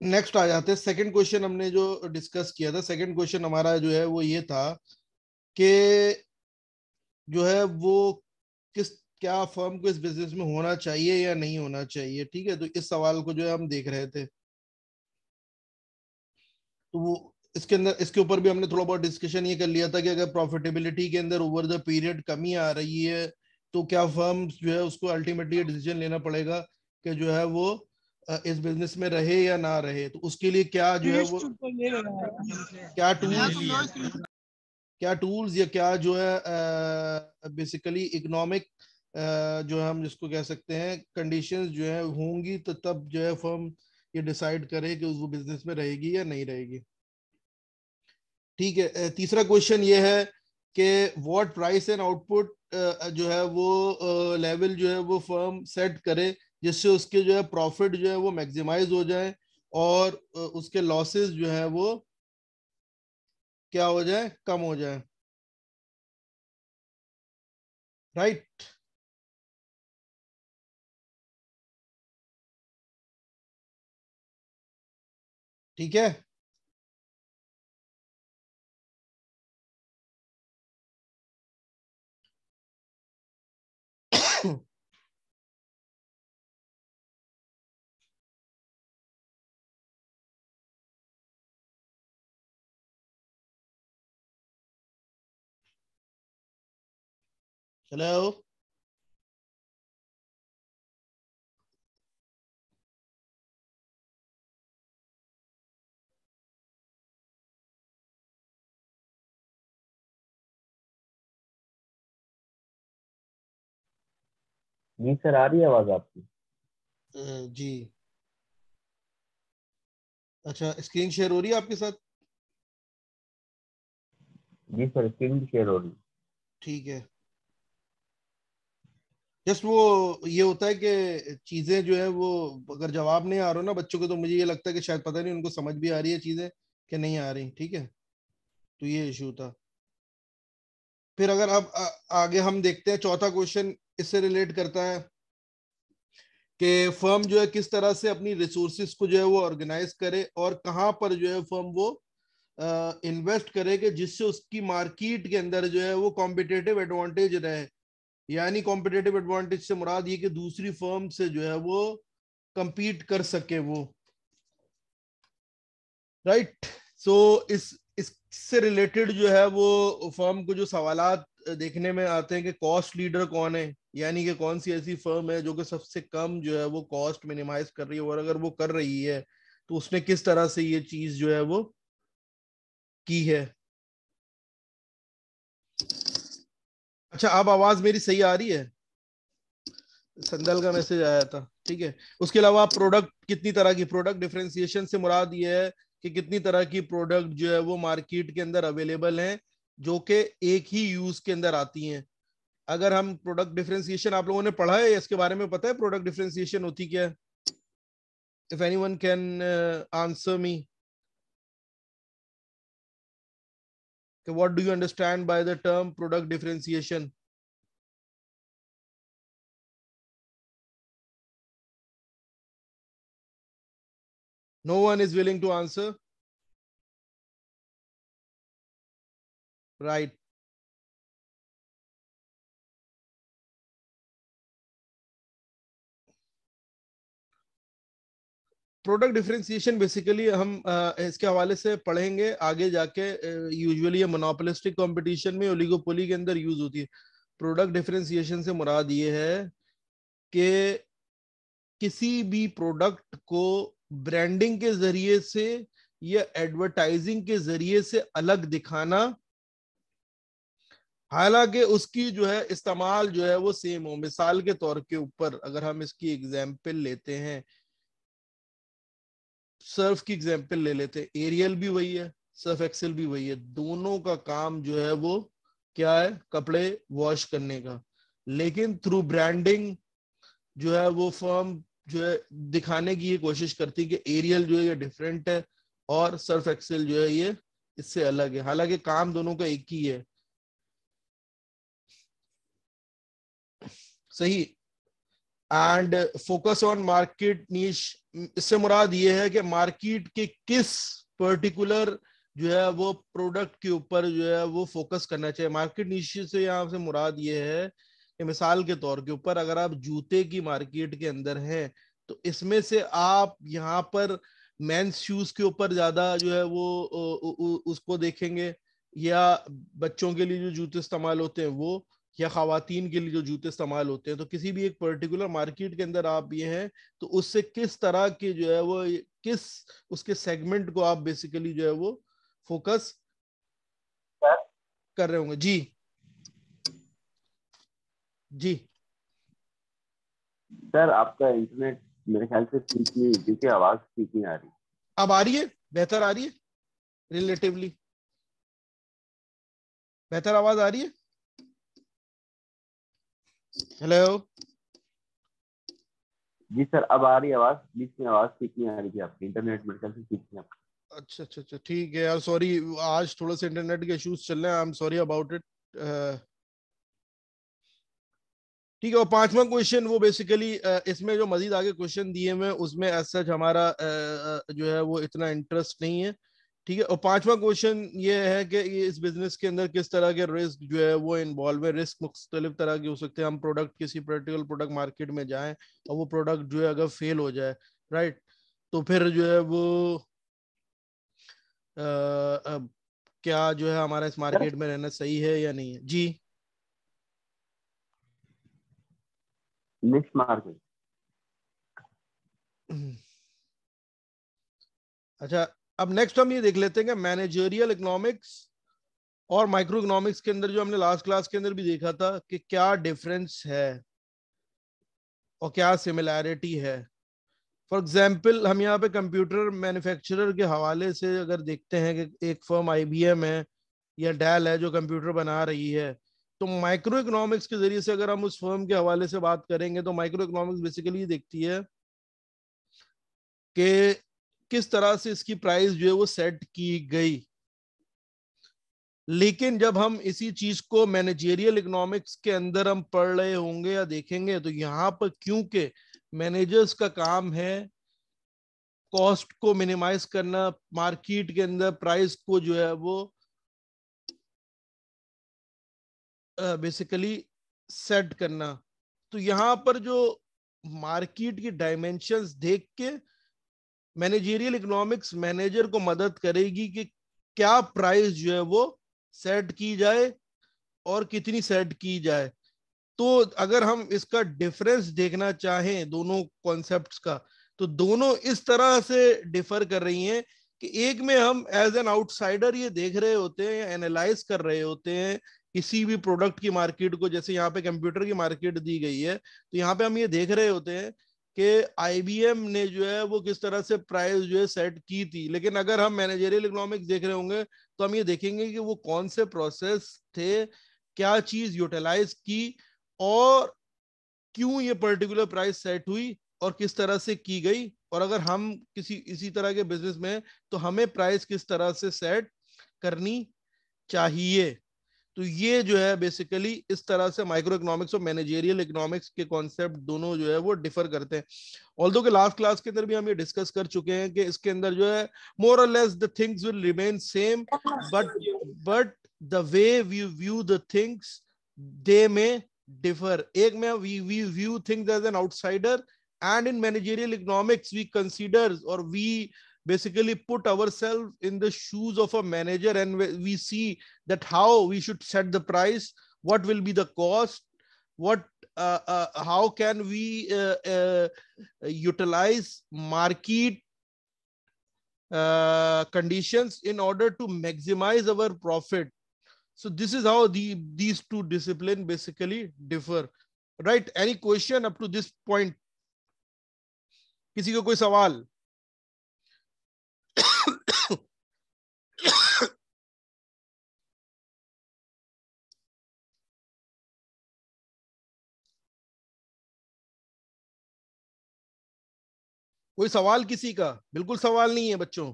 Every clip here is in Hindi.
नेक्स्ट आ जाते हैं। सेकंड क्वेश्चन हमने जो डिस्कस किया था, सेकंड क्वेश्चन हमारा जो है वो ये था कि जो है वो किस क्या फर्म को इस बिजनेस में होना चाहिए या नहीं होना चाहिए। ठीक है, तो इस सवाल को जो है हम देख रहे थे। तो वो इसके अंदर इसके ऊपर भी हमने थोड़ा बहुत डिस्कशन ये कर लिया था कि अगर प्रॉफिटेबिलिटी के अंदर ओवर द पीरियड कमी आ रही है तो क्या फर्म जो है उसको अल्टीमेटली डिसीजन लेना पड़ेगा कि जो है वो इस बिजनेस में रहे या ना रहे। तो उसके लिए क्या जो है वो क्या टूल्स क्या टूल्स या क्या जो है बेसिकली इकोनॉमिक जो है हम जिसको कह सकते हैं कंडीशंस जो है होंगी, तो तब जो है फर्म ये डिसाइड करे कि वो बिजनेस में रहेगी या नहीं रहेगी। ठीक है, तीसरा क्वेश्चन ये है कि व्हाट प्राइस एंड आउटपुट जो है वो लेवल जो है वो फर्म सेट करे जिससे उसके जो है प्रॉफिट जो है वो मैक्सिमाइज हो जाए और उसके लॉसेस जो है वो क्या हो जाए, कम हो जाए। राइट। ठीक है। हेलो। जी सर, आ रही है आवाज आपकी? जी। अच्छा, स्क्रीन शेयर हो रही है आपके साथ? जी सर, स्क्रीन भी शेयर हो रही है। ठीक है। जस्ट वो ये होता है कि चीजें जो है वो अगर जवाब नहीं आ रहा ना बच्चों को, तो मुझे ये लगता है कि शायद पता नहीं उनको समझ भी आ रही है चीजें कि नहीं आ रही। ठीक है, तो ये इशू था। फिर अगर अब आगे हम देखते हैं, चौथा क्वेश्चन इससे रिलेट करता है कि फर्म जो है किस तरह से अपनी रिसोर्सेज को जो है वो ऑर्गेनाइज करे और कहाँ पर जो है फर्म वो इन्वेस्ट करे कि जिससे उसकी मार्केट के अंदर जो है वो कॉम्पिटेटिव एडवांटेज रहे। यानी कॉम्पिटेटिव एडवांटेज से मुराद ये कि दूसरी फर्म से जो है वो compete कर सके वो। राइट। सो इससे रिलेटेड जो है वो फर्म को जो सवालात देखने में आते हैं कि कॉस्ट लीडर कौन है, यानी कि कौन सी ऐसी फर्म है जो कि सबसे कम जो है वो कॉस्ट मिनिमाइज कर रही है, और अगर वो कर रही है तो उसने किस तरह से ये चीज जो है वो की है। अच्छा, अब आवाज मेरी सही आ रही है? संदल का मैसेज आया था। ठीक है। उसके अलावा प्रोडक्ट कितनी तरह की, प्रोडक्ट डिफरेंशिएशन से मुराद ये है कि कितनी तरह की प्रोडक्ट जो है वो मार्केट के अंदर अवेलेबल हैं जो कि एक ही यूज के अंदर आती हैं। अगर हम प्रोडक्ट डिफरेंशिएशन, आप लोगों ने पढ़ा है इसके बारे में, पता है प्रोडक्ट डिफरेंशिएशन होती क्या है? If anyone can answer me, what do you understand by the term product differentiation? No one is willing to answer. Right. Product differentiation basically हम इसके हवाले से पढ़ेंगे आगे जाके। यूजुअली ये मोनोपोलिस्टिक कंपटीशन में, ओलिगोपोली के अंदर यूज होती है। प्रोडक्ट डिफरेंशिएशन से मुराद ये है कि किसी भी प्रोडक्ट को ब्रांडिंग के जरिए से या एडवर्टाइजिंग के जरिए से अलग दिखाना, हालांकि उसकी जो है इस्तेमाल जो है वो सेम हो। मिसाल के तौर के ऊपर अगर हम इसकी एग्जाम्पल लेते हैं, सर्फ की एग्जांपल ले लेते हैं, एरियल भी वही है, सर्फ एक्सेल भी वही है, दोनों का काम जो है वो क्या है, कपड़े वॉश करने का। लेकिन थ्रू ब्रांडिंग जो है वो फर्म जो है दिखाने की ये कोशिश करती है कि एरियल जो है ये डिफरेंट है और सर्फ एक्सेल जो है ये इससे अलग है, हालांकि काम दोनों का एक ही है। सही। एंड फोकस ऑन मार्केट नीश, इससे मुराद ये है कि मार्केट के किस पर्टिकुलर जो है वो प्रोडक्ट के ऊपर जो है वो फोकस करना चाहिए। मार्केट नीश से यहाँ से मुराद ये है कि मिसाल के तौर के ऊपर अगर आप जूते की मार्केट के अंदर हैं तो इसमें से आप यहाँ पर मेंस शूज के ऊपर ज्यादा जो है वो उसको देखेंगे, या बच्चों के लिए जो जूते इस्तेमाल होते हैं वो, या खवातीन के लिए जो जूते इस्तेमाल होते हैं। तो किसी भी एक पर्टिकुलर मार्केट के अंदर आप ये हैं तो उससे किस तरह के जो है वो किस उसके सेगमेंट को आप बेसिकली जो है वो फोकस कर रहे होंगे। जी जी सर आपका इंटरनेट मेरे ख्याल से ठीक नहीं, क्योंकि आवाज ठीक नहीं आ रही। अब आ रही है, बेहतर आ रही है, रिलेटिवली बेहतर आवाज आ रही है। हेलो जी सर, अब आ रही है आवाज, बीच में आवाज ठीक नहीं आ रही थी आपकी, इंटरनेट मेरे ख्याल से ठीक नहीं आपका। अच्छा अच्छा अच्छा, ठीक है यार, सॉरी, आज थोड़ा सा इंटरनेट के इश्यूज चल रहे हैं, I am sorry about it. ठीक है। और पांचवा क्वेश्चन वो बेसिकली इसमें जो मजीद आगे क्वेश्चन दिए हुए उसमें एज सच हमारा जो है वो इतना इंटरेस्ट नहीं है। ठीक है। और पांचवा क्वेश्चन ये है कि ये इस बिजनेस के अंदर किस तरह के रिस्क जो है वो इन्वॉल्व है। रिस्क मुख्तलिफ तरह के हो सकते हैं। हम प्रोडक्ट किसी पर्टिकुलर प्रोडक्ट मार्केट में जाएं और वो प्रोडक्ट जो है अगर फेल हो जाए, राइट, तो फिर जो है वो क्या जो है हमारा इस सर मार्केट में रहना सही है या नहीं है। जी निश मार्केट। अच्छा, अब नेक्स्ट हम ये देख लेते हैं कि मैनेजरियल इकोनॉमिक्स और माइक्रो इकोनॉमिक्स के अंदर जो हमने लास्ट क्लास के अंदर भी देखा था कि क्या डिफरेंस है और क्या सिमिलैरिटी है। फॉर एग्जाम्पल हम यहाँ पे कंप्यूटर मैन्युफैक्चरर के हवाले से अगर देखते हैं कि एक फर्म आईबीएम है या डेल है जो कंप्यूटर बना रही है, तो माइक्रो इकोनॉमिक्स के जरिए से अगर हम उस फर्म के हवाले से बात करेंगे तो माइक्रो इकोनॉमिक्स बेसिकली देखती है कि किस तरह से इसकी प्राइस जो है वो सेट की गई। लेकिन जब हम इसी चीज को मैनेजरियल इकोनॉमिक्स के अंदर हम पढ़ रहे होंगे या देखेंगे तो यहाँ पर क्योंकि मैनेजर्स का काम है कॉस्ट को मिनिमाइज करना, मार्केट के अंदर प्राइस को जो है वो बेसिकली सेट करना, तो यहाँ पर जो मार्केट की डायमेंशंस देख के मैनेजरियल इकोनॉमिक्स मैनेजर को मदद करेगी कि क्या प्राइस जो है वो सेट की जाए और कितनी सेट की जाए। तो अगर हम इसका डिफरेंस देखना चाहें दोनों कॉन्सेप्ट्स का, तो दोनों इस तरह से डिफर कर रही हैं कि एक में हम एज एन आउटसाइडर ये देख रहे होते हैं या एनालाइज कर रहे होते हैं किसी भी प्रोडक्ट की मार्केट को, जैसे यहाँ पे कंप्यूटर की मार्केट दी गई है तो यहाँ पे हम ये देख रहे होते हैं कि आईबीएम ने जो है वो किस तरह से प्राइस जो है सेट की थी। लेकिन अगर हम मैनेजरियल इकोनॉमिक्स देख रहे होंगे तो हम ये देखेंगे कि वो कौन से प्रोसेस थे, क्या चीज यूटिलाइज की, और क्यों ये पर्टिकुलर प्राइस सेट हुई और किस तरह से की गई। और अगर हम किसी इसी तरह के बिजनेस में हैं, तो हमें प्राइस किस तरह से सेट करनी चाहिए। तो ये जो है बेसिकली इस तरह से माइक्रो इकोनॉमिक्स और मैनेजरियल इकोनॉमिक्स के कॉन्सेप्ट दोनों जो है वो डिफर करते हैं। ऑल्दो के लास्ट क्लास के अंदर भी हम ये डिस्कस कर चुके हैं कि इसके अंदर जो है मोर और less the things will remain same, but but the way we view the things they may differ. एक में we view things as an outsider, and in managerial economics we consider or we basically put ourselves in the shoes of a manager, and we see that how we should set the price, what will be the cost, what how can we utilize market conditions in order to maximize our profit. So this is how these two disciplines basically differ, right? Any question up to this point? किसी को कोई सवाल? कोई सवाल किसी का? बिल्कुल सवाल नहीं है बच्चों।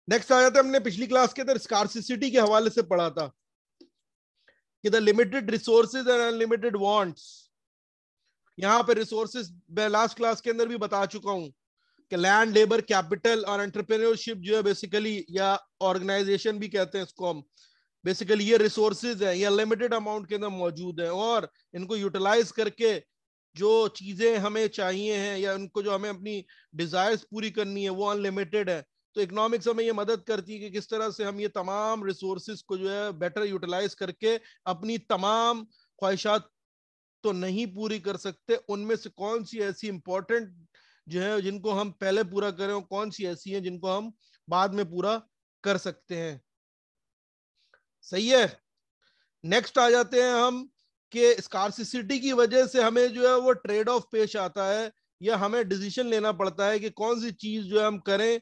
नेक्स्ट आ जाता है, हमने पिछली क्लास के अंदर स्कार्सिटी के हवाले से पढ़ा था कि the limited resources and unlimited wants. यहाँ पे रिसोर्सेज मैं लास्ट क्लास के अंदर भी बता चुका हूँ कि लैंड, लेबर, कैपिटल और एंटरप्रेन्योरशिप जो है बेसिकली, या ऑर्गेनाइजेशन भी कहते हैं इसको हम, बेसिकली ये रिसोर्सेज है, ये लिमिटेड अमाउंट के अंदर मौजूद है और इनको यूटिलाइज करके जो चीजें हमें चाहिए हैं या उनको जो हमें अपनी डिजायर्स पूरी करनी है वो अनलिमिटेड है। तो इकोनॉमिक्स हमें ये मदद करती है कि किस तरह से हम ये तमाम रिसोर्सेज को जो है बेटर यूटिलाइज करके अपनी तमाम ख्वाहिशात तो नहीं पूरी कर सकते, उनमें से कौन सी ऐसी इंपॉर्टेंट जो है जिनको हम पहले पूरा करें और कौन सी ऐसी है जिनको हम बाद में पूरा कर सकते हैं। सही है। नेक्स्ट आ जाते हैं हम कि स्कार्सिटी की वजह से हमें जो है वो ट्रेड ऑफ पेश आता है, या हमें डिसीजन लेना पड़ता है कि कौन सी चीज जो है हम करें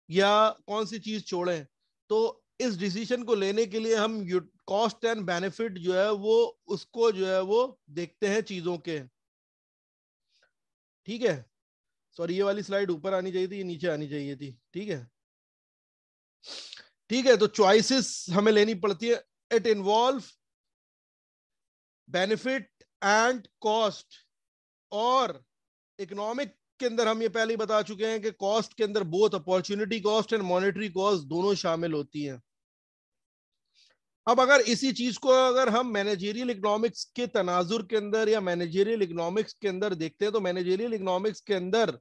या कौन सी चीज छोड़ें। तो इस डिसीजन को लेने के लिए हम कॉस्ट एंड बेनिफिट जो है वो उसको जो है वो देखते हैं चीजों के। ठीक है, सॉरी ये वाली स्लाइड ऊपर आनी चाहिए थी, ये नीचे आनी चाहिए थी। ठीक है, ठीक है। तो चॉइसेस हमें लेनी पड़ती है। It involve benefit and cost. और इकोनॉमिक के अंदर हम ये पहले ही बता चुके हैं कि कॉस्ट के अंदर both opportunity cost and monetary cost दोनों शामिल होती हैं। अब अगर इसी चीज को अगर हम मैनेजरियल इकोनॉमिक्स के तनाजुर के अंदर या मैनेजरियल इकोनॉमिक्स के अंदर देखते हैं, तो मैनेजरियल इकोनॉमिक्स के अंदर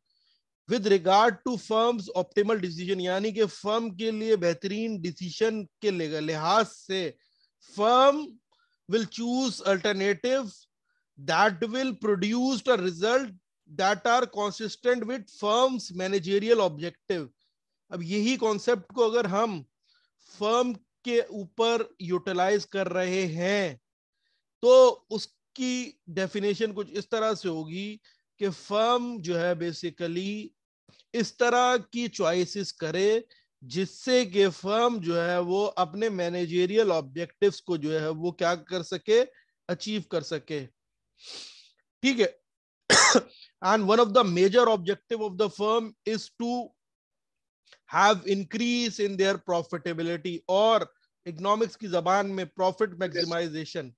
with regard to firms optimal decision, यानी कि फर्म के लिए बेहतरीन डिसीजन के लिहाज से firm will choose alternative that will produce a result that are consistent with firm's managerial objective। अब यही कॉन्सेप्ट को अगर हम फर्म के ऊपर यूटिलाइज कर रहे हैं तो उसकी डेफिनेशन कुछ इस तरह से होगी कि फर्म जो है बेसिकली इस तरह की चॉइसेस करे जिससे कि फर्म जो है वो अपने मैनेजरियल ऑब्जेक्टिव्स को जो है वो क्या कर सके, अचीव कर सके। ठीक है। And one of the major objective of the firm is to have increase in their profitability, और इकोनॉमिक्स की जबान में प्रॉफिट मैक्सिमाइजेशन।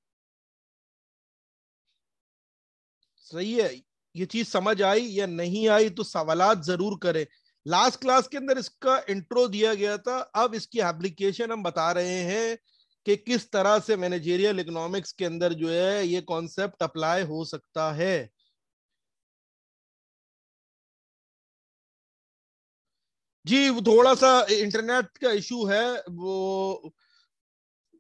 सही है। ये चीज समझ आई या नहीं आई तो सवालात जरूर करें। लास्ट क्लास के अंदर इसका इंट्रो दिया गया था, अब इसकी एप्लीकेशन हम बता रहे हैं कि किस तरह से मैनेजरियल इकोनॉमिक्स के अंदर जो है ये कॉन्सेप्ट अप्लाई हो सकता है। जी थोड़ा सा इंटरनेट का इशू है, वो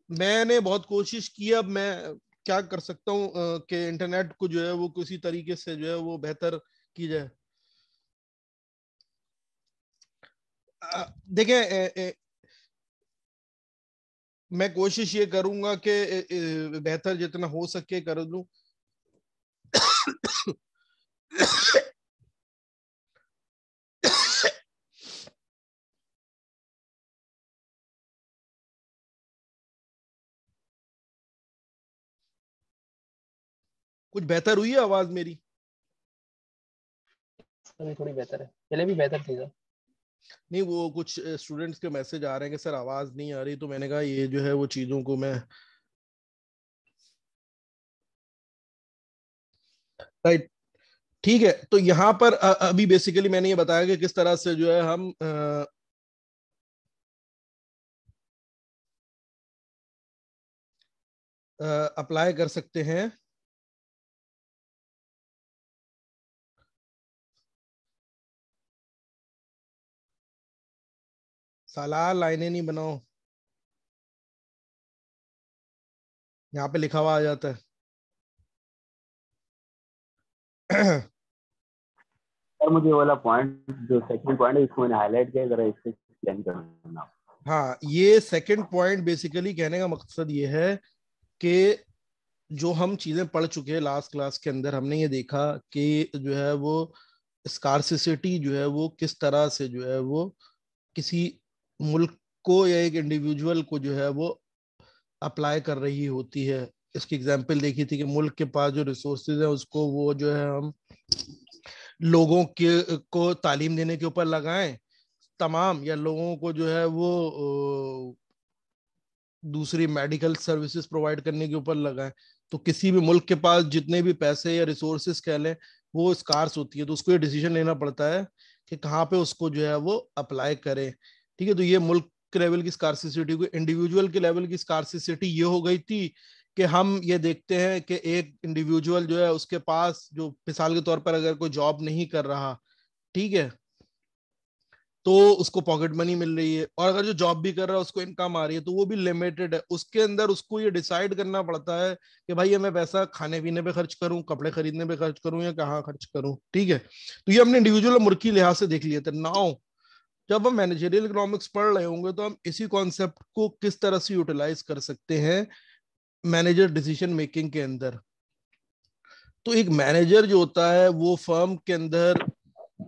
मैंने बहुत कोशिश की, अब मैं क्या कर सकता हूँ कि इंटरनेट को जो है वो किसी तरीके से जो है वो बेहतर की जाए। देखिए मैं कोशिश ये करूंगा कि बेहतर जितना हो सके कर लूं। कुछ बेहतर हुई है आवाज मेरी? अभी थोड़ी बेहतर है, पहले भी बेहतर थी सर। नहीं, वो कुछ स्टूडेंट्स के मैसेज आ रहे हैं कि सर आवाज नहीं आ रही, तो मैंने कहा ये जो है वो चीजों को मैं राइट। ठीक है, तो यहाँ पर अभी बेसिकली मैंने ये बताया कि किस तरह से जो है हम अप्लाई कर सकते हैं। साला लाइनें नहीं बनाओ, यहाँ पे लिखा हुआ आ जाता है। सर मुझे वाला पॉइंट जो सेकंड पॉइंट है इसको मैंने हाईलाइट किया, जरा इससे एक्सप्लेन करना। हाँ, ये सेकंड पॉइंट बेसिकली कहने का मकसद ये है कि जो हम चीजें पढ़ चुके हैं लास्ट क्लास के अंदर, हमने ये देखा कि जो है वो स्कार्सिटी जो है वो किस तरह से जो है वो किसी मुल्क को या एक इंडिविजुअल को जो है वो अप्लाई कर रही होती है। इसकी एग्जांपल देखी थी कि मुल्क के पास जो रिसोर्सेज है उसको वो जो है हम लोगों के को तालीम देने के ऊपर लगाएं, तमाम या लोगों को जो है वो दूसरी मेडिकल सर्विसेज प्रोवाइड करने के ऊपर लगा है। तो किसी भी मुल्क के पास जितने भी पैसे या रिसोर्सेज कह लें वो स्कार्स होती है, तो उसको ये डिसीजन लेना पड़ता है कि कहाँ पे उसको जो है वो अप्लाई करे। ठीक है, तो ये मुल्क के लेवल की स्कार्सिटी को, इंडिविजुअल के लेवल की स्कार्सिटी ये हो गई थी कि हम ये देखते हैं कि एक इंडिविजुअल जो है उसके पास, जो मिसाल के तौर पर अगर कोई जॉब नहीं कर रहा, ठीक है, तो उसको पॉकेट मनी मिल रही है, और अगर जो जॉब भी कर रहा है उसको इनकम आ रही है, तो वो भी लिमिटेड है। उसके अंदर उसको ये डिसाइड करना पड़ता है कि भाई ये मैं पैसा खाने पीने पे खर्च करूं, कपड़े खरीदने पे खर्च करूं, या कहाँ खर्च करूं। ठीक है, तो ये हमने इंडिविजुअल और मुल्क की लिहाज से देख लिया था। नाउ जब हम मैनेजरियल इकोनॉमिक्स पढ़ रहे होंगे तो हम इसी कॉन्सेप्ट को किस तरह से यूटिलाइज कर सकते हैं मैनेजर डिसीजन मेकिंग के अंदर। तो एक मैनेजर जो होता है वो फर्म के अंदर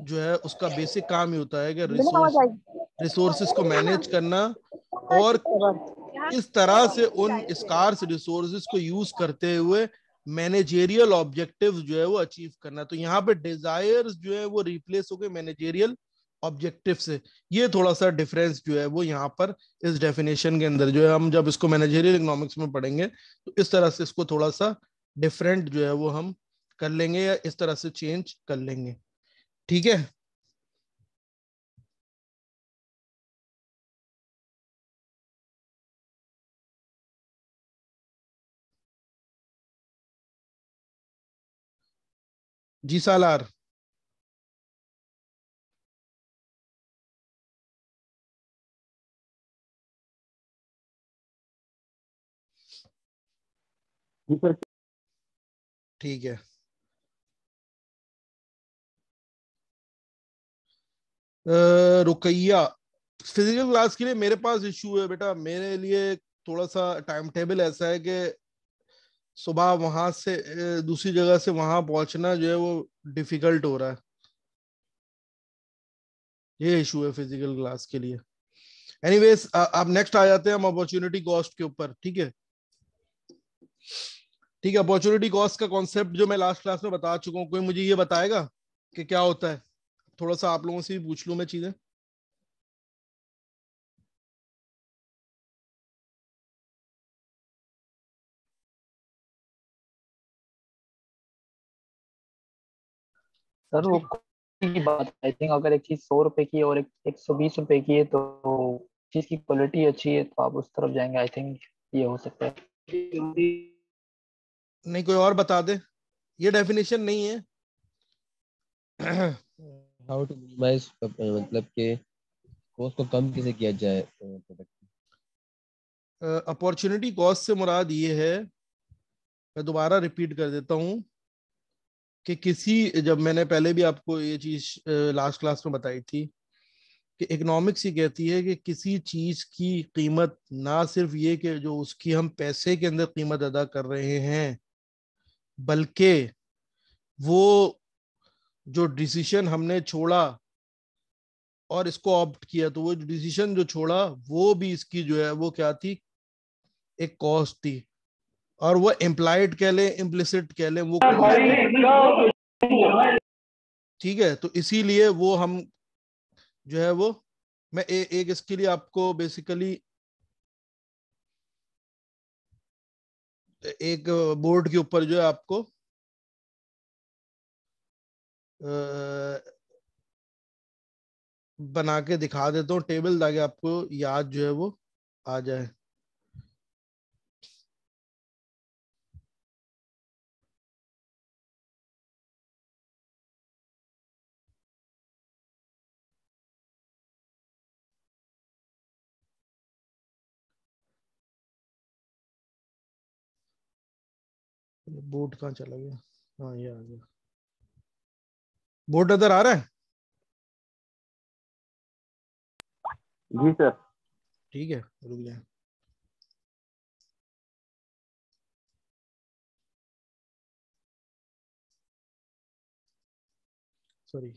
जो है उसका बेसिक काम ही होता है कि रिसोर्सेस को मैनेज करना, और किस तरह से उन स्कार्स रिसोर्सेज को यूज करते हुए मैनेजेरियल ऑब्जेक्टिव्स जो है वो अचीव करना। तो यहाँ पे डिजायर्स जो है वो रिप्लेस हो गए मैनेजेरियल ऑब्जेक्टिव से। ये थोड़ा सा डिफरेंस जो है वो यहाँ पर इस डेफिनेशन के अंदर जो है, हम जब इसको मैनेजेरियल इकोनॉमिक्स में पढ़ेंगे तो इस तरह से इसको थोड़ा सा डिफरेंट जो है वो हम कर लेंगे, या इस तरह से चेंज कर लेंगे। ठीक है। जी सालार। जी सर। ठीक है। रुकैया, फिजिकल क्लास के लिए मेरे पास इशू है बेटा। मेरे लिए थोड़ा सा टाइम टेबल ऐसा है कि सुबह वहां से दूसरी जगह से वहां पहुंचना जो है वो डिफिकल्ट हो रहा है। ये इशू है फिजिकल क्लास के लिए। एनीवेज, अब नेक्स्ट आ जाते हैं हम अपॉर्चुनिटी कॉस्ट के ऊपर। ठीक है, ठीक है। अपॉर्चुनिटी कॉस्ट का कॉन्सेप्ट जो मैं लास्ट क्लास में बता चुका हूँ, कोई मुझे ये बताएगा कि क्या होता है? थोड़ा सा आप लोगों से भी पूछ लूं मैं चीजें। सर वो quality की बात, आई थिंक अगर एक चीज 100 रुपए की है और एक 120 रुपए की है तो चीज की क्वालिटी अच्छी है तो आप उस तरफ जाएंगे। आई थिंक ये हो सकता है। नहीं, कोई और बता दे। ये डेफिनेशन नहीं है। हाउ टू मिनिमाइज, मतलब कि कॉस्ट को कम कैसे किया जाए प्रोडक्ट। अपॉर्चुनिटी कॉस्ट से मुराद ये है, मैं दोबारा रिपीट कर देता हूँ, कि किसी, जब मैंने पहले भी आपको ये चीज लास्ट क्लास में बताई थी कि इकोनॉमिक्स ये कहती है कि किसी चीज की कीमत ना सिर्फ ये कि जो उसकी हम पैसे के अंदर कीमत अदा कर रहे हैं, बल्कि वो जो डिसीजन हमने छोड़ा और इसको ऑप्ट किया, तो वो डिसीजन जो छोड़ा वो भी इसकी जो है वो क्या थी, एक कॉस्ट थी। और वो इम्प्लाइड कह लें, इम्प्लिसिट कह लें, वो कॉस्ट। ठीक है, तो इसीलिए वो हम जो है वो, मैं एक इसके लिए आपको बेसिकली एक बोर्ड के ऊपर जो है आपको बना के दिखा देता हूँ टेबल, ताकि आपको याद जो है वो आ जाए। बोर्ड कहाँ चला गया? हाँ, ये आ गया। बोर्ड नजर आ रहा है? जी सर। ठीक है, रुक जाए। सॉरी।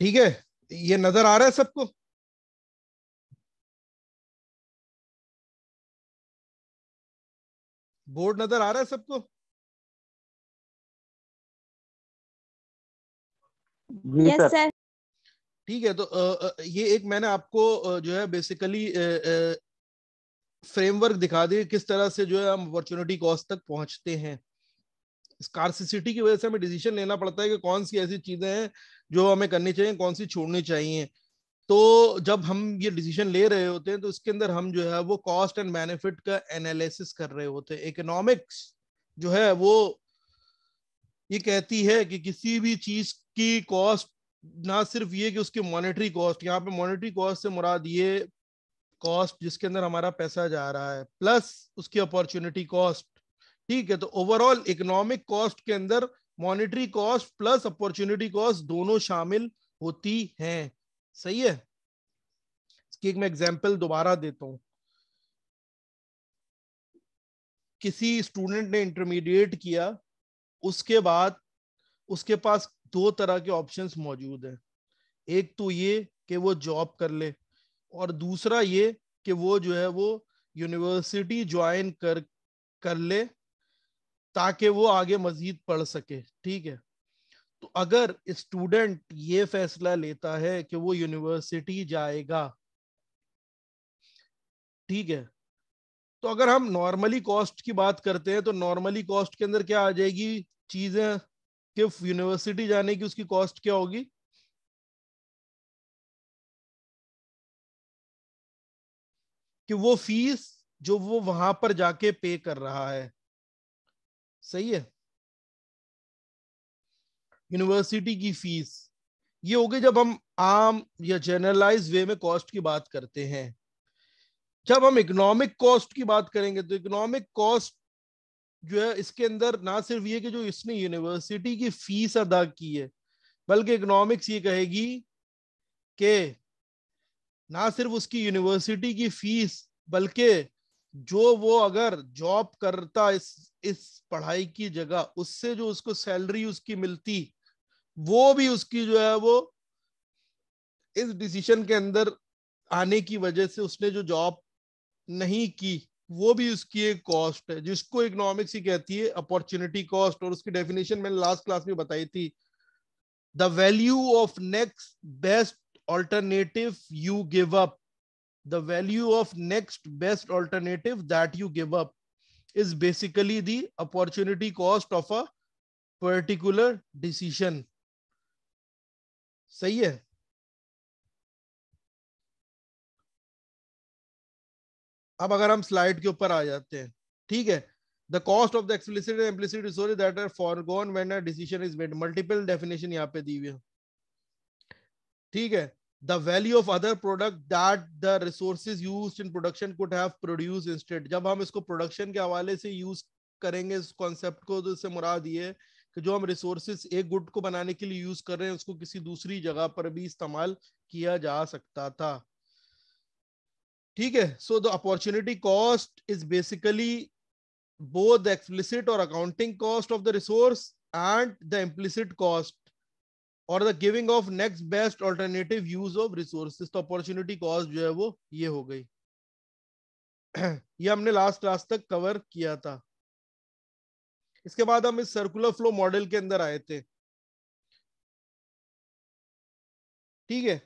ठीक है, ये नजर आ रहा है सबको? बोर्ड नजर आ रहा है सबको? जी यस सर। सर। ठीक है, तो ये एक मैंने आपको जो है बेसिकली फ्रेमवर्क दिखा दिए किस तरह से जो है हम अपॉर्चुनिटी कॉस्ट तक पहुंचते हैं। स्कार्सिटी की वजह से हमें डिसीजन लेना पड़ता है कि कौन सी ऐसी चीजें हैं जो हमें करनी चाहिए, कौन सी छोड़नी चाहिए। तो जब हम ये डिसीजन ले रहे होते हैं तो इसके अंदर हम जो है वो कॉस्ट एंड बेनिफिट का एनालिसिस कर रहे होते हैं। इकोनॉमिक्स जो है वो ये कहती है कि किसी भी चीज की कॉस्ट ना सिर्फ ये कि उसकी मॉनेटरी कॉस्ट, यहाँ पे मॉनेटरी कॉस्ट से मुराद ये कॉस्ट जिसके अंदर हमारा पैसा जा रहा है, प्लस उसकी अपॉर्चुनिटी कॉस्ट। ठीक है, तो ओवरऑल इकोनॉमिक कॉस्ट के अंदर monetary cost plus opportunity cost दोनों शामिल होती हैं। सही है। इसकी एक मैं एग्जांपल दोबारा देता हूं। किसी स्टूडेंट ने इंटरमीडिएट किया, उसके बाद उसके पास दो तरह के ऑप्शंस मौजूद हैं। एक तो ये कि वो जॉब कर ले, और दूसरा ये कि वो जो है वो यूनिवर्सिटी ज्वाइन कर ले ताकि वो आगे मजीद पढ़ सके। ठीक है, तो अगर स्टूडेंट ये फैसला लेता है कि वो यूनिवर्सिटी जाएगा, ठीक है, तो अगर हम नॉर्मली कॉस्ट की बात करते हैं तो नॉर्मली कॉस्ट के अंदर क्या आ जाएगी चीजें कि यूनिवर्सिटी जाने की उसकी कॉस्ट क्या होगी? कि वो फीस जो वो वहां पर जाके पे कर रहा है। सही है, यूनिवर्सिटी की फीस ये होगी जब हम आम या जनरलाइज वे में कॉस्ट की बात करते हैं। जब हम इकोनॉमिक कॉस्ट की बात करेंगे तो इकोनॉमिक कॉस्ट जो है इसके अंदर ना सिर्फ ये कि जो इसने यूनिवर्सिटी की फीस अदा की है, बल्कि इकोनॉमिक्स ये कहेगी कि ना सिर्फ उसकी यूनिवर्सिटी की फीस, बल्कि जो वो अगर जॉब करता इस पढ़ाई की जगह, उससे जो उसको सैलरी उसकी मिलती, वो भी उसकी जो है वो इस डिसीजन के अंदर आने की वजह से उसने जो जॉब नहीं की, वो भी उसकी एक कॉस्ट है जिसको इकोनॉमिक्स ही कहती है अपॉर्चुनिटी कॉस्ट। और उसकी डेफिनेशन मैंने लास्ट क्लास में बताई थी। The value of next best alternative you give up, the value of next best alternative that you give up is basically the opportunity cost of a particular decision. सही है। अब अगर हम स्लाइड के ऊपर आ जाते हैं, ठीक है, the cost of the explicit and implicit resource that are forgone when a decision is made. Multiple definition यहाँ पे दी हुई है। ठीक है, the value of other product that the resources used in production could have produce instead. जब हम इसको प्रोडक्शन के हवाले से यूज करेंगे इस कॉन्सेप्ट को, तो इससे मुराद ये है कि जो हम रिसोर्सेज एक गुड को बनाने के लिए यूज कर रहे हैं उसको किसी दूसरी जगह पर भी इस्तेमाल किया जा सकता था। ठीक है, so the opportunity cost is basically both the explicit or accounting cost of the resource and the implicit cost or the giving of next best alternative use of resources। तो अपॉर्चुनिटी कॉस्ट जो है वो ये हो गई। ये हमने लास्ट क्लास तक कवर किया था। इसके बाद हम इस सर्कुलर फ्लो मॉडल के अंदर आए थे। ठीक है,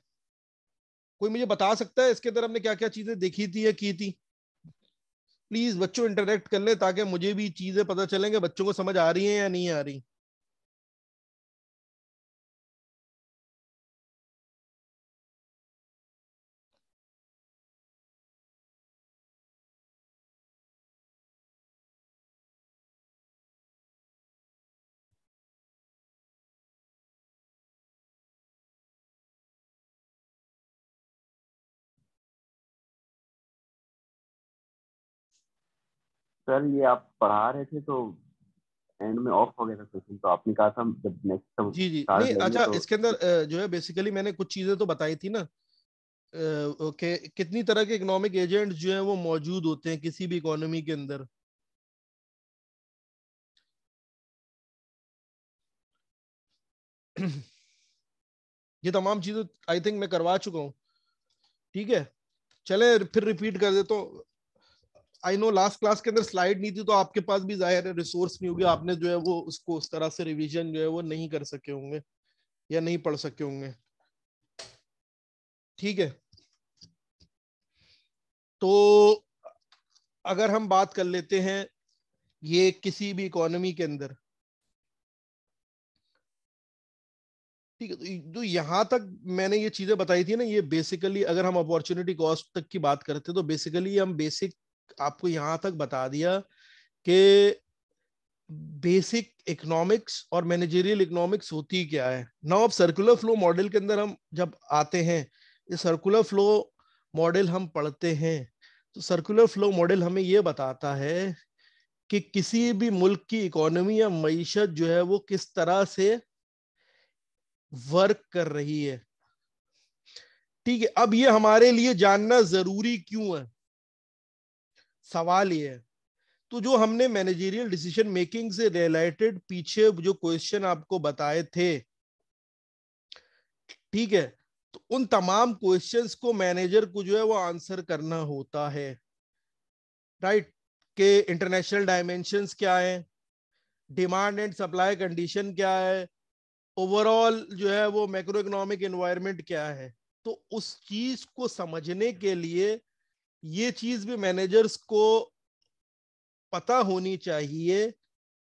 कोई मुझे बता सकता है इसके अंदर हमने क्या क्या चीजें देखी थी या की थी? प्लीज बच्चों इंटरेक्ट कर ले ताकि मुझे भी चीजें पता चलेंगे बच्चों को समझ आ रही है या नहीं आ रही। सर ये आप पढ़ा रहे थे तो एंड में ऑफ हो गया था क्वेश्चन, तो आपने कहा था जब नेक्स्ट हम जी जी, चार्ज नहीं लेंगे अच्छा, तो। इसके अंदर जो है बेसिकली मैंने कुछ चीजें तो बताई थी ना कि कितनी तरह के इकोनॉमिक एजेंट्स जो हैं वो मौजूद होते हैं किसी भी इकोनॉमी के अंदर। ये तमाम चीजें आई थिंक मैं करवा चुका हूँ। ठीक है, चले फिर रिपीट कर देता हूँ। आई नो लास्ट क्लास के अंदर स्लाइड नहीं थी, तो आपके पास भी जाहिर है रिसोर्स नहीं होगी, आपने जो है वो उसको उस तरह से रिवीजन जो है वो नहीं कर सके होंगे या नहीं पढ़ सके होंगे। ठीक है, तो अगर हम बात कर लेते हैं ये किसी भी इकोनॉमी के अंदर, ठीक है, तो यहां तक मैंने ये चीजें बताई थी ना, ये बेसिकली अगर हम अपॉर्चुनिटी कॉस्ट तक की बात करते तो बेसिकली हम बेसिक आपको यहां तक बता दिया कि बेसिक इकोनॉमिक्स और मैनेजरियल इकोनॉमिक्स होती क्या है। नाउ अब सर्कुलर फ्लो मॉडल के अंदर हम जब आते हैं, ये सर्कुलर फ्लो मॉडल हम पढ़ते हैं, तो सर्कुलर फ्लो मॉडल हमें ये बताता है कि किसी भी मुल्क की इकोनॉमी या मईशत जो है वो किस तरह से वर्क कर रही है। ठीक है, अब ये हमारे लिए जानना जरूरी क्यों है, सवाल ये है। तो जो हमने मैनेजरियल डिसीजन मेकिंग से रिलेटेड पीछे जो क्वेश्चन आपको बताए थे, ठीक है, तो उन तमाम क्वेश्चंस को मैनेजर को जो है वो आंसर करना होता है, राइट। के इंटरनेशनल डायमेंशंस क्या है, डिमांड एंड सप्लाई कंडीशन क्या है, ओवरऑल जो है वो मैक्रो इकोनॉमिक एनवायरनमेंट क्या है। तो उस चीज को समझने के लिए ये चीज भी मैनेजर्स को पता होनी चाहिए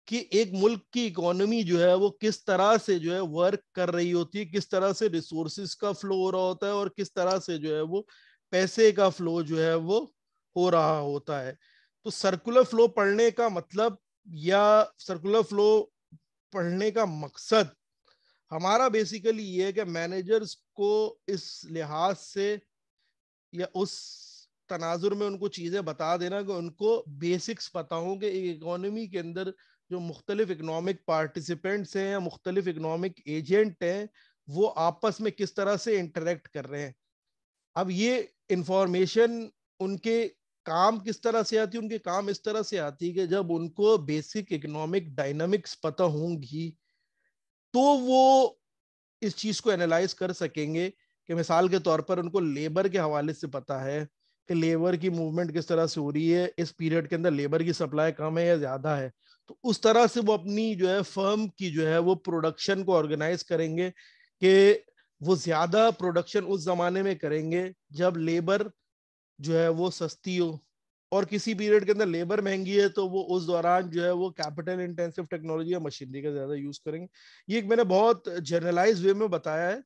कि एक मुल्क की इकोनॉमी जो है वो किस तरह से जो है वर्क कर रही होती है, किस तरह से रिसोर्सेज का फ्लो हो रहा होता है और किस तरह से जो है वो पैसे का फ्लो जो है वो हो रहा होता है। तो सर्कुलर फ्लो पढ़ने का मतलब या सर्कुलर फ्लो पढ़ने का मकसद हमारा बेसिकली ये है कि मैनेजर्स को इस लिहाज से या उस तनाजुर में उनको चीजें बता देना कि उनको बेसिक्स पता हो कि एक इकोनॉमी के अंदर जो मुख्तलिफ इकोनॉमिक पार्टिसिपेंट्स हैं या मुख्तलिफ इकोनॉमिक एजेंट हैं वो आपस में किस तरह से इंटरेक्ट कर रहे हैं। अब ये इंफॉर्मेशन उनके काम किस तरह से आती है, उनके काम इस तरह से आती है कि जब उनको बेसिक इकोनॉमिक डायनामिक्स पता होंगी तो वो इस चीज को एनालाइज कर सकेंगे। कि मिसाल के तौर पर उनको लेबर के हवाले से पता है कि लेबर की मूवमेंट किस तरह से हो रही है, इस पीरियड के अंदर लेबर की सप्लाई कम है या ज्यादा है, तो उस तरह से वो अपनी जो है फर्म की जो है वो प्रोडक्शन को ऑर्गेनाइज करेंगे कि वो ज्यादा प्रोडक्शन उस जमाने में करेंगे जब लेबर जो है वो सस्ती हो, और किसी पीरियड के अंदर लेबर महंगी है तो वो उस दौरान जो है वो कैपिटल इंटेंसिव टेक्नोलॉजी या मशीनरी का ज्यादा यूज करेंगे। ये एक मैंने बहुत जनरलाइज वे में बताया है।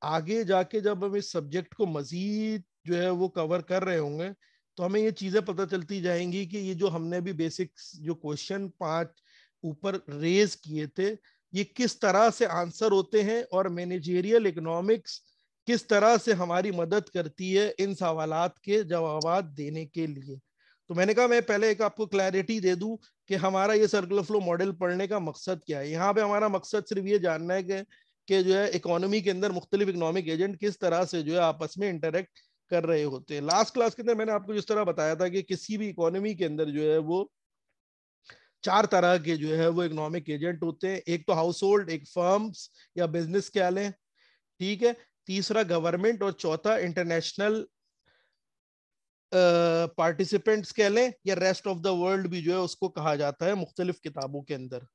आगे जाके जब हम इस सब्जेक्ट को मजीद जो है वो कवर कर रहे होंगे तो हमें ये चीजें पता चलती जाएंगी कि ये जो हमने भी बेसिक्स जो क्वेश्चन 5 ऊपर रेज किए थे ये किस तरह से आंसर होते हैं और मैनेजरियल इकोनॉमिक्स किस तरह से हमारी मदद करती है इन सवालात के जवाब देने के लिए। तो मैंने कहा मैं पहले एक आपको क्लैरिटी दे दूं कि हमारा ये सर्कुलर फ्लो मॉडल पढ़ने का मकसद क्या है। यहाँ पे हमारा मकसद सिर्फ ये जानना है कि जो है इकोनॉमी के अंदर मुख्तलिफ इकोनॉमिक एजेंट किस तरह से जो है आपस में इंटरेक्ट कर रहे होते हैं। लास्ट क्लास के अंदर मैंने आपको जिस तरह बताया था कि किसी भी इकोनॉमी के अंदर जो है वो 4 तरह के जो है वो इकोनॉमिक एजेंट होते हैं। एक तो हाउस होल्ड, एक फर्म्स या बिजनेस कह लें, ठीक है, तीसरा गवर्नमेंट और चौथा इंटरनेशनल पार्टिसिपेंट्स कह लें या रेस्ट ऑफ द वर्ल्ड भी जो है उसको कहा जाता है मुख्तलिफ किताबों के अंदर।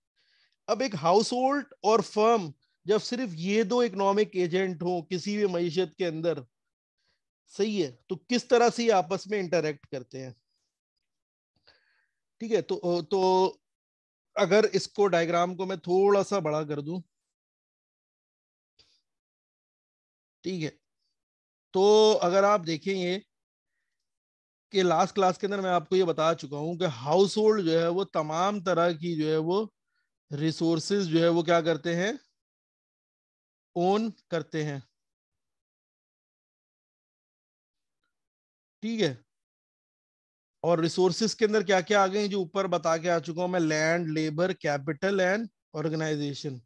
अब एक हाउस होल्ड और फर्म जब सिर्फ ये 2 इकोनॉमिक एजेंट हो किसी भी मईशत के अंदर, सही है, तो किस तरह से ये आपस में इंटरेक्ट करते हैं। ठीक है, तो अगर इसको डायग्राम को मैं थोड़ा सा बड़ा कर दूं, ठीक है, तो अगर आप देखेंगे कि लास्ट क्लास के अंदर मैं आपको ये बता चुका हूं कि हाउस होल्ड जो है वो तमाम तरह की जो है वो रिसोर्सेज जो है वो क्या करते हैं, ओन करते हैं। ठीक है, और रिसोर्सेज के अंदर क्या क्या आ गए हैं जो ऊपर बता के आ चुका हूं मैं, land, labour, capital and organisation.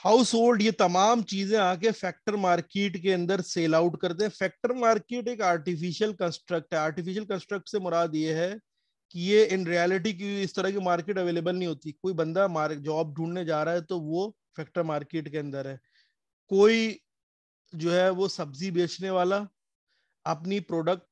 Household ये तमाम चीजें आके फैक्टर मार्केट के अंदर सेल आउट करते हैं। फैक्टर मार्केट एक आर्टिफिशियल कंस्ट्रक्ट है। आर्टिफिशियल कंस्ट्रक्ट से मुराद ये है कि ये इन रियलिटी की इस तरह की मार्केट अवेलेबल नहीं होती। कोई बंदा जॉब ढूंढने जा रहा है तो वो फैक्टर मार्केट के अंदर है। कोई जो है वो सब्जी बेचने वाला अपनी प्रोडक्ट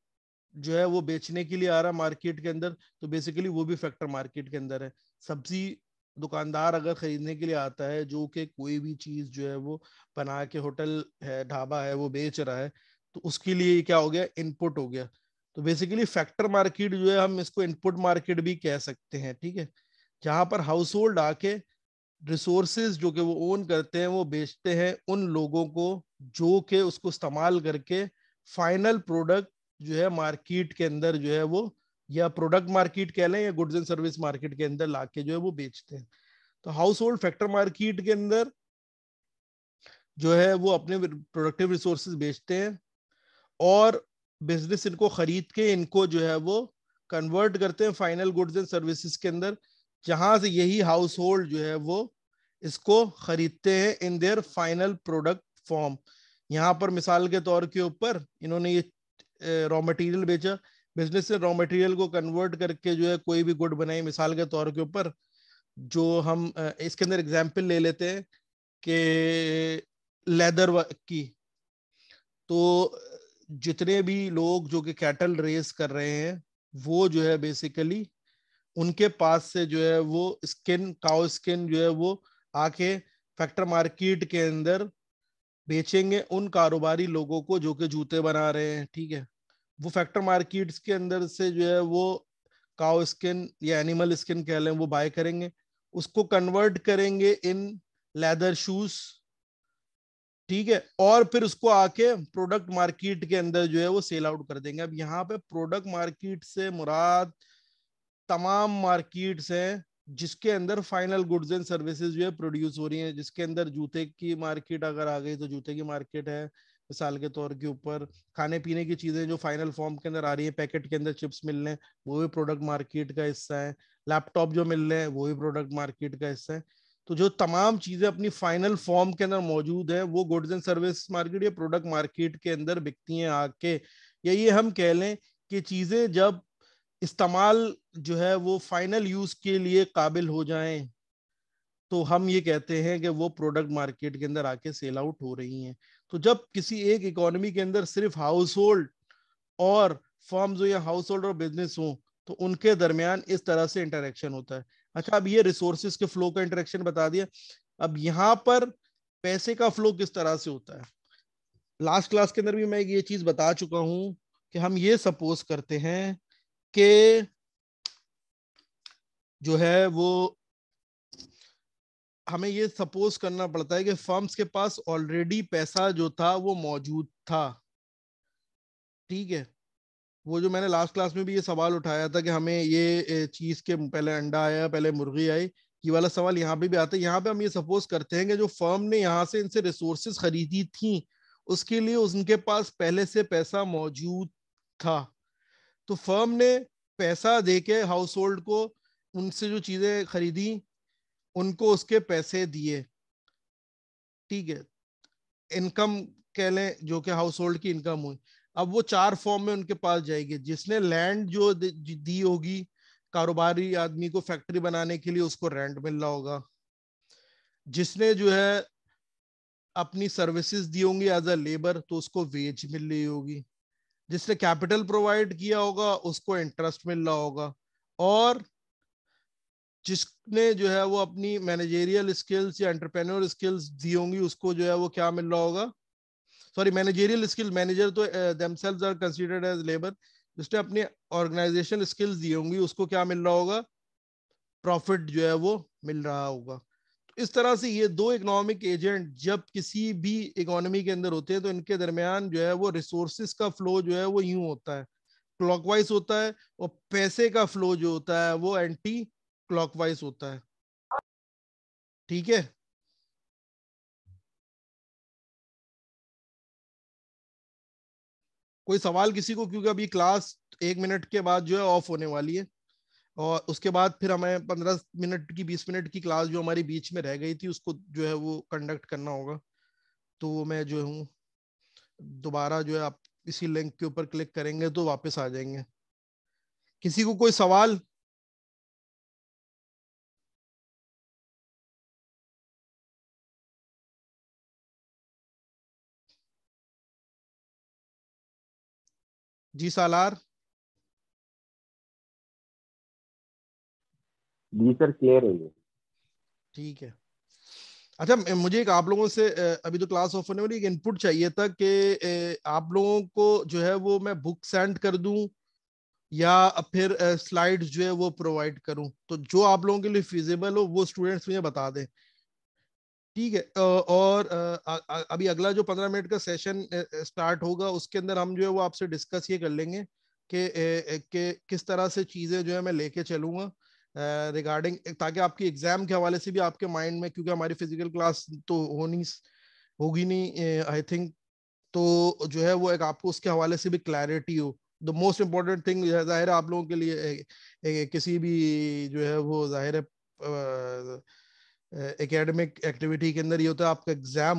जो है वो बेचने के लिए आ रहा मार्केट के अंदर, तो बेसिकली वो भी फैक्टर मार्केट के अंदर है। सब्जी दुकानदार अगर खरीदने के लिए आता है, जो कि कोई भी चीज जो है वो बना के, होटल है, ढाबा है, वो बेच रहा है, तो उसके लिए क्या हो गया, इनपुट हो गया। तो बेसिकली फैक्टर मार्केट जो है, हम इसको इनपुट मार्केट भी कह सकते हैं, ठीक है। जहां पर हाउस होल्ड आके रिसोर्सेज जो कि वो ओन करते हैं वो बेचते हैं उन लोगों को जो कि उसको इस्तेमाल करके फाइनल प्रोडक्ट जो है मार्केट के अंदर जो है वो, या प्रोडक्ट मार्केट कह लें या गुड्स एंड सर्विस मार्केट के अंदर लाके जो है वो बेचते हैं। तो हाउस होल्ड फैक्टर मार्केट के अंदर जो है वो अपने प्रोडक्टिव रिसोर्सेज बेचते हैं और बिजनेस इनको खरीद के इनको जो है वो कन्वर्ट करते हैं फाइनल गुड्स एंड सर्विसेज के अंदर, जहां से यही हाउस होल्ड जो है वो इसको खरीदते हैं in their final product form. यहाँ पर मिसाल के तौर के ऊपर इन्होंने ये रॉ मटेरियल बेचा, बिजनेस से रॉ मटेरियल को कन्वर्ट करके जो है कोई भी गुड बनाई। मिसाल के तौर के ऊपर जो हम इसके अंदर एग्जाम्पल ले लेते हैं कि लेदर की, तो जितने भी लोग जो कि कैटल रेस कर रहे हैं वो जो है बेसिकली उनके पास से जो है वो स्किन, काउ स्किन जो है वो आके फैक्टर मार्केट के अंदर बेचेंगे उन कारोबारी लोगों को जो कि जूते बना रहे हैं, ठीक है। वो फैक्टर मार्केट्स के अंदर से जो है वो काउ स्किन या एनिमल स्किन कह लें वो बाय करेंगे, उसको कन्वर्ट करेंगे इन लेदर शूज, ठीक है, और फिर उसको आके प्रोडक्ट मार्केट के अंदर जो है वो सेल आउट कर देंगे। अब यहाँ पे प्रोडक्ट मार्केट से मुराद तमाम मार्केट्स हैं जिसके अंदर फाइनल गुड्स एंड सर्विसेज जो है प्रोड्यूस हो रही हैं, जिसके अंदर जूते की मार्केट अगर आ गई तो जूते की मार्केट है मिसाल के तौर के ऊपर। खाने पीने की चीजें जो फाइनल फॉर्म के अंदर आ रही है, पैकेट के अंदर चिप्स मिल रहे हैं, वो भी प्रोडक्ट मार्केट का हिस्सा है। लैपटॉप जो मिल रहे हैं वो भी प्रोडक्ट मार्केट का हिस्सा है। तो जो तमाम चीजें अपनी फाइनल फॉर्म के अंदर मौजूद है वो गुड्स एंड सर्विस मार्केट या प्रोडक्ट मार्केट के अंदर बिकती हैं आके। या ये हम कह लें कि चीजें जब इस्तेमाल जो है वो फाइनल यूज के लिए काबिल हो जाएं तो हम ये कहते हैं कि वो प्रोडक्ट मार्केट के अंदर आके सेल आउट हो रही हैं। तो जब किसी एक इकोनॉमी के अंदर सिर्फ हाउस होल्ड और फर्म्स हो या हाउस होल्ड और बिजनेस हो तो उनके दरमियान इस तरह से इंटरेक्शन होता है। अच्छा, अब ये रिसोर्सेज के फ्लो का इंटरेक्शन बता दिया। अब यहाँ पर पैसे का फ्लो किस तरह से होता है, लास्ट क्लास के अंदर भी मैं ये चीज बता चुका हूं कि हम ये सपोज करते हैं कि जो है वो हमें ये सपोज करना पड़ता है कि फर्म्स के पास ऑलरेडी पैसा जो था वो मौजूद था, ठीक है। वो जो मैंने लास्ट क्लास में भी ये सवाल उठाया था कि हमें ये चीज के पहले अंडा आया पहले मुर्गी आई, ये वाला सवाल यहाँ पे भी आता है। यहाँ पे हम ये सपोज करते हैं कि जो फर्म ने यहाँ से इनसे रिसोर्सेज खरीदी थी उसके लिए उनके पास पहले से पैसा मौजूद था। तो फर्म ने पैसा देके हाउस होल्ड को उनसे जो चीजें खरीदी उनको उसके पैसे दिए, ठीक है, इनकम कह लें जो कि हाउस होल्ड की इनकम हुई। अब वो चार फॉर्म में उनके पास जाएगी। जिसने लैंड जो दी होगी कारोबारी आदमी को फैक्ट्री बनाने के लिए उसको रेंट मिल रहा होगा। जिसने जो है अपनी सर्विसेज दी होंगी एज अ लेबर तो उसको वेज मिल रही होगी। जिसने कैपिटल प्रोवाइड किया होगा उसको इंटरेस्ट मिल रहा होगा। और जिसने जो है वो अपनी मैनेजेरियल स्किल्स या एंटरप्रेन्योर स्किल्स दी होंगी उसको जो है वो क्या मिल रहा होगा, सॉरी मैनेजेरियल स्किल, मैनेजर तो themselves are considered as labour. जिसने अपनी ऑर्गेनाइजेशन स्किल्स दी होंगी उसको क्या मिल रहा होगा, प्रॉफिट जो है वो मिल रहा होगा। तो इस तरह से ये दो इकोनॉमिक एजेंट जब किसी भी इकोनॉमी के अंदर होते हैं तो इनके दरमियान जो है वो रिसोर्सेज का फ्लो जो है वो यूं होता है, क्लॉकवाइज होता है, और पैसे का फ्लो जो होता है वो एंटी क्लॉकवाइज होता है, ठीक है। कोई सवाल किसी को, क्योंकि अभी क्लास 1 मिनट के बाद जो है ऑफ होने वाली है और उसके बाद फिर हमें 15 मिनट की 20 मिनट की क्लास जो हमारी बीच में रह गई थी उसको जो है वो कंडक्ट करना होगा। तो वो मैं जो हूँ दोबारा जो है आप इसी लिंक के ऊपर क्लिक करेंगे तो वापस आ जाएंगे। किसी को कोई सवाल? जी सालार। जी सर क्लियर है ये। ठीक है। अच्छा, मुझे एक आप लोगों से अभी तो क्लास ऑफ होने वाली, एक इनपुट चाहिए था कि आप लोगों को जो है वो मैं बुक सेंड कर दूं या फिर स्लाइड्स जो है वो प्रोवाइड करूं। तो जो आप लोगों के लिए फिजिबल हो वो स्टूडेंट्स मुझे बता दें। ठीक है। और अभी अगला जो 15 मिनट का सेशन स्टार्ट होगा उसके अंदर हम जो है वो आपसे डिस्कस ये कर लेंगे कि किस तरह से चीजें जो है मैं लेके चलूंगा रिगार्डिंग, ताकि आपकी एग्जाम के हवाले से भी आपके माइंड में, क्योंकि हमारी फिजिकल क्लास तो होगी नहीं आई थिंक, तो जो है वो एक आपको उसके हवाले से भी क्लैरिटी हो। द मोस्ट इम्पोर्टेंट थिंग जाहिर है आप लोगों के लिए किसी भी जो है वो जाहिर है एकेडमिक एक्टिविटी के अंदर ये होता है आपका एग्जाम